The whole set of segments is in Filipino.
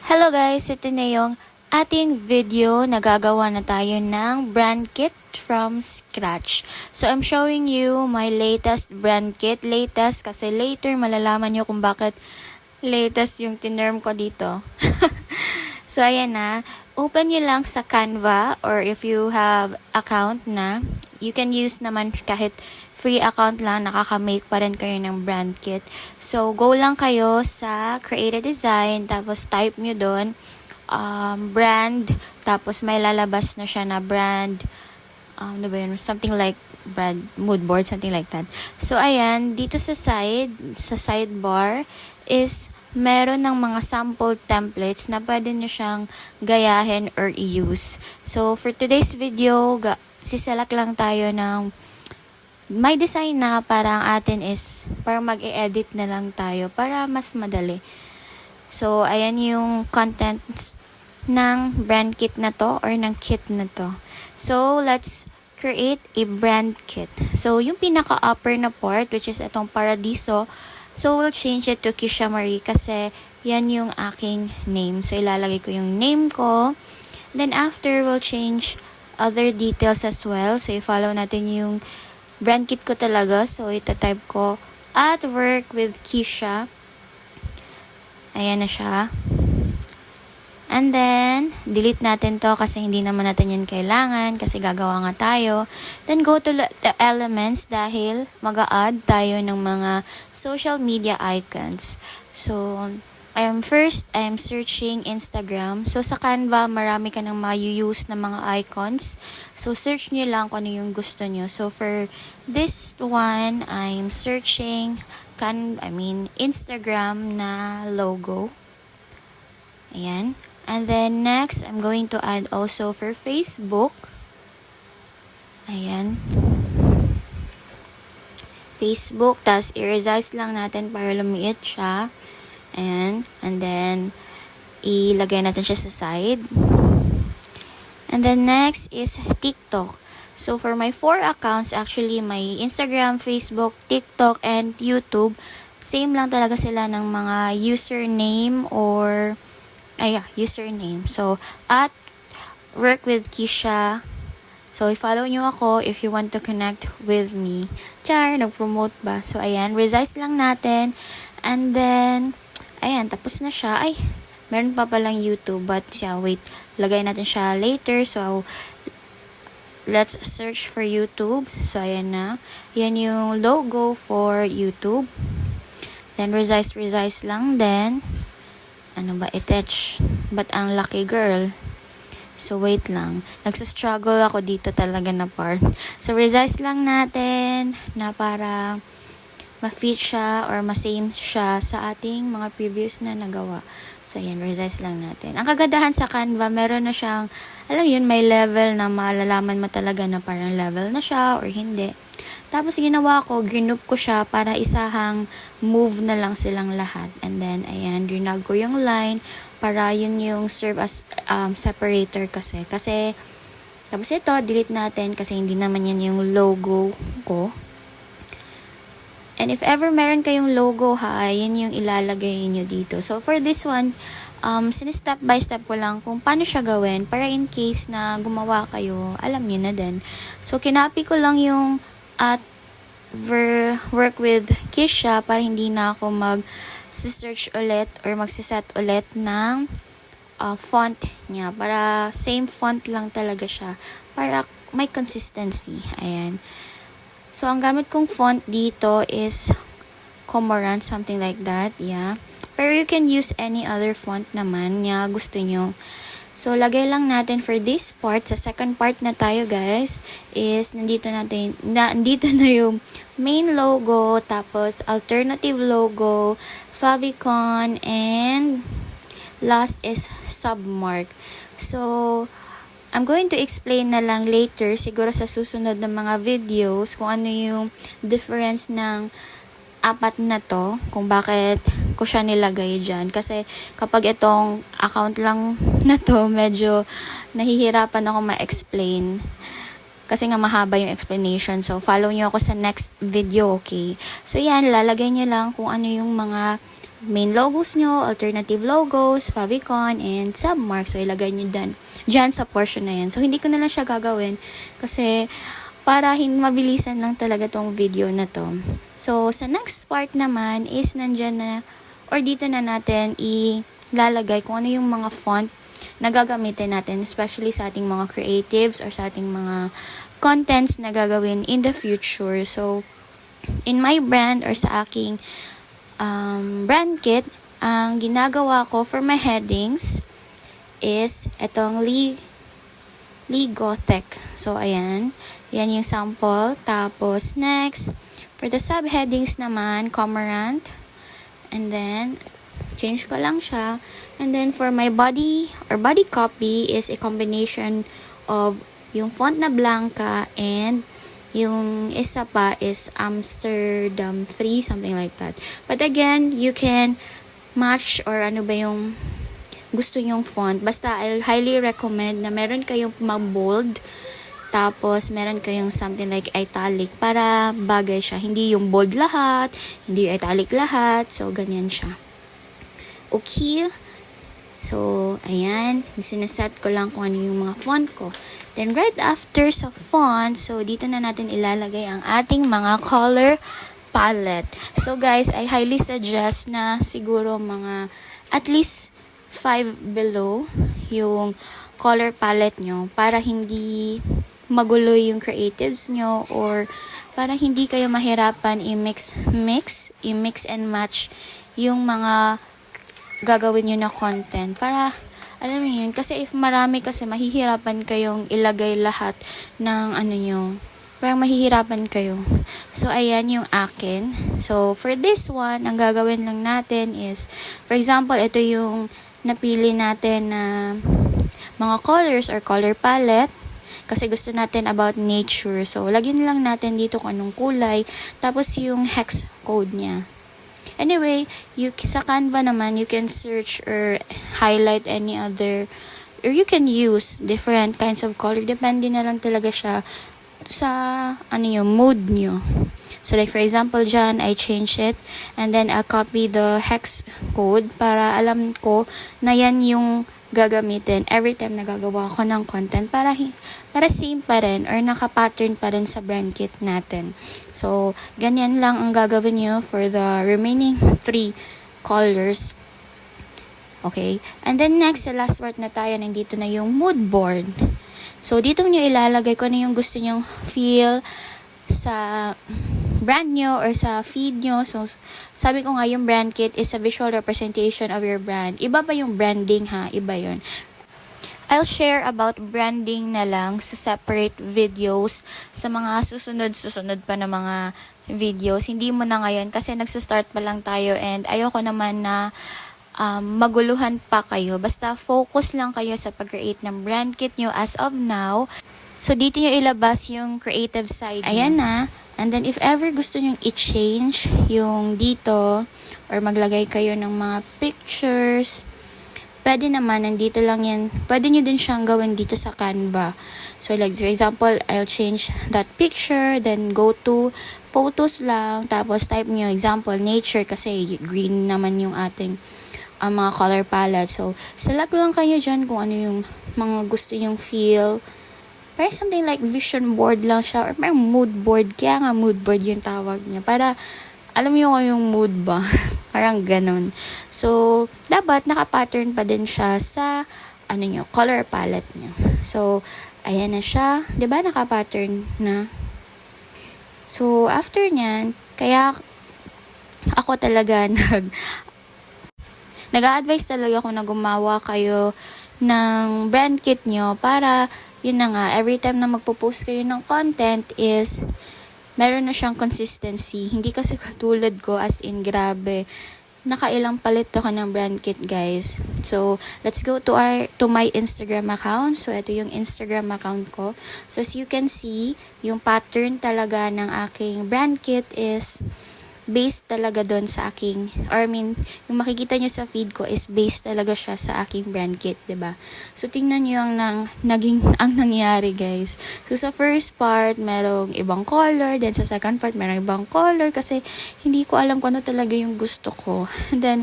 Hello guys, ito na yung ating video. Nagagawa na tayo ng brand kit from scratch. So I'm showing you my latest brand kit. Latest kasi later malalaman nyo kung bakit latest yung tinerm ko dito. So ayan na. Open nyo lang sa Canva or if you have account na, you can use naman kahit free account lang, nakaka-make pa rin kayo ng brand kit. So, go lang kayo sa Create a Design, tapos type nyo doon, brand, tapos may lalabas na siya na brand, ano ba yun? Something like brand, mood board, something like that. So, ayan, dito sa sidebar, is meron ng mga sample templates na pwede nyo siyang gayahin or i-use. So, for today's video, siselect lang tayo ng may design na parang atin is para mag-i-edit na lang tayo para mas madali. So, ayan yung contents ng brand kit na to or ng kit na to. So, let's create a brand kit. So, yung pinaka-upper na part, which is itong Paradiso, so we'll change it to Kisha Marie kasi yan yung aking name. So, ilalagay ko yung name ko. Then, after, we'll change other details as well. So, i-follow natin yung brand kit ko talaga. So, ita-type ko at work with Kisha. Ayan na siya. And then, delete natin to kasi hindi naman natin yan kailangan kasi gagawa nga tayo. Then, go to the elements dahil mag-a-add tayo ng mga social media icons. So, I'm searching Instagram. So, sa Canva, marami ka nang ma-use na mga icons. So, search nyo lang kung ano yung gusto nyo. So, for this one, I'm searching Instagram na logo. Ayan. And then, next, I'm going to add also for Facebook. Ayan. Facebook. Tapos, i-resize lang natin para lumiit siya. Ayan. And then, ilagay natin siya sa side. And then, next is TikTok. So, for my 4 accounts, actually, my Instagram, Facebook, TikTok, and YouTube, same lang talaga sila ng mga username or, username. So, at work with Kisha. So, i-follow nyo ako if you want to connect with me. Char, nag-promote ba? So, ayan, resize lang natin. And then, ayan, tapos na siya. Ay, meron pa palang YouTube. But, wait. Lagay natin siya later. So, let's search for YouTube. So, ayan na. Yan yung logo for YouTube. Then, resize lang. Then, ano ba? Attach. But, ang lucky girl. So, wait lang. Nagsastruggle ako dito talaga na part. So, resize lang natin na para ma-fit siya or ma-same siya sa ating mga previous na nagawa. So, ayan, resize lang natin. Ang kagandahan sa Canva, meron na siyang, alam yun, may level na malalaman mo talaga na parang level na siya or hindi. Tapos, ginawa ko, group ko siya para isahang move na lang silang lahat. And then, ayan, drinag ko yung line para yun yung serve as separator kasi. Tapos ito, delete natin kasi hindi naman yan yung logo ko. And if ever meron kayong logo yan yung ilalagay nyo dito. So, for this one, step by step ko lang kung paano siya gawin para in case na gumawa kayo, alam nyo na din. So, kinapi ko lang yung at work with Kisha para hindi na ako mag-search ulit or magsiset ulit ng font niya. Para same font lang talaga siya. Para may consistency. Ayan. So, ang gamit kong font dito is Cormorant, something like that. Yeah. Pero you can use any other font naman na gusto nyo. So, lagay lang natin for this part. Sa second part na tayo, guys, is nandito na yung main logo, tapos alternative logo, favicon, and last is submark. So, I'm going to explain na lang later, siguro sa susunod na mga videos, kung ano yung difference ng apat na to, kung bakit ko siya nilagay dyan. Kasi kapag itong account lang na to, medyo nahihirapan ako ma-explain. Kasi nga mahaba yung explanation. So, follow nyo ako sa next video, okay? So, yan, lalagay nyo lang kung ano yung mga main logos nyo, alternative logos, favicon, and submark. So, ilagay nyo dyan sa portion na yan. So, hindi ko na lang siya gagawin kasi para mabilisan lang talaga tong video na to. So, sa next part naman is nandyan na, or dito na natin ilalagay kung ano yung mga font na gagamitin natin, especially sa ating mga creatives or sa ating mga contents na gagawin in the future. So, in my brand or sa aking brand kit, ang ginagawa ko for my headings is itong Lee Gothic. So, ayan. Yan yung sample. Tapos, next, for the subheadings naman, Cormorant. And then, change ko lang siya. And then, for my body or body copy is a combination of yung font na Blanca and yung isa pa is Amsterdam 3, something like that. But again, you can match or ano ba yung gusto nyong font. Basta, I'll highly recommend na meron kayong mag-bold, tapos meron kayong something like italic para bagay siya. Hindi yung bold lahat, hindi yung italic lahat. So, ganyan siya. Okay. So, ayan. Sinaset ko lang kung ano yung mga font ko. Then, right after sa font, so, dito na natin ilalagay ang ating mga color palette. So, guys, I highly suggest na siguro mga at least 5 below yung color palette nyo para hindi magulo yung creatives nyo or para hindi kayo mahirapan i-mix and match yung mga gagawin nyo na content. Para, alam mo yun, kasi if marami kasi mahihirapan kayong ilagay lahat ng ano nyo. Parang mahihirapan kayo. So, ayan yung akin. So, for this one, ang gagawin lang natin is, for example, ito yung napili natin na mga colors or color palette. Kasi gusto natin about nature. So, lagyan lang natin dito kung anong kulay. Tapos, yung hex code niya. Anyway, sa Canva naman, you can search or highlight any other, or you can use different kinds of color. Depende na lang talaga siya sa mood nyo. So, like for example, dyan, I change it. And then, I'll copy the hex code para alam ko na yan yung gagamitin every time na gagawa ko ng content para same pa rin or naka-pattern pa rin sa brand kit natin. So, ganyan lang ang gagawin nyo for the remaining 3 colors. Okay? And then next, sa last part na tayo, nandito na yung mood board. So, dito nyo ilalagay kung ano yung gusto nyong feel sa brand nyo or sa feed nyo. So, sabi ko nga yung brand kit is a visual representation of your brand. Iba pa yung branding ha, iba yun. I'll share about branding na lang sa separate videos sa mga susunod pa na mga videos. Hindi mo na ngayon kasi nagsistart pa lang tayo and ayoko naman na maguluhan pa kayo. Basta focus lang kayo sa pag-create ng brand kit nyo as of now. So, dito nyo ilabas yung creative side. Ayan na. And then, if ever gusto nyo i-change yung dito or maglagay kayo ng mga pictures, pwede naman, nandito lang yan. Pwede nyo din siyang gawin dito sa Canva. So, like, for example, I'll change that picture, then go to photos lang, tapos type nyo, example, nature, kasi green naman yung ating mga color palette. So, select lang kayo dyan kung ano yung mga gusto nyong feel. Parang something like vision board lang siya, or parang mood board. Kaya nga mood board yung tawag niya. Para, alam mo yung mood ba? Parang ganun. So, dapat naka-pattern pa din siya sa, color palette niya. So, ayan na siya. Diba naka-pattern na? So, after nyan, kaya ako talaga nag-a-advise talaga ako na gumawa kayo ng brand kit nyo para yun na nga, every time na magpo-post kayo ng content is meron na siyang consistency. Hindi kasi katulad ko as in grabe. Nakailang palit ako ng brand kit, guys. So, let's go to my Instagram account. So, ito yung Instagram account ko. So, as you can see, yung pattern talaga ng aking brand kit is based talaga doon sa aking, or I mean, yung makikita nyo sa feed ko is based talaga siya sa aking brand kit, 'di ba? So, tingnan nyo ang nangyari, guys. So, sa first part, merong ibang color, then sa second part, merong ibang color, kasi hindi ko alam kung ano talaga yung gusto ko. And then,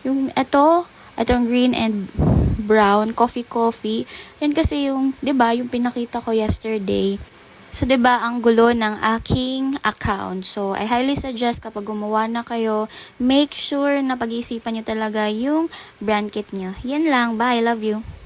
yung itong green and brown, coffee. Yan kasi yung, 'di ba, yung pinakita ko yesterday. So, 'di ba, ang gulo ng aking account. So, I highly suggest kapag gumawa na kayo, make sure na pag-iisipan nyo talaga yung brand kit nyo. Yan lang. Bye. Love you.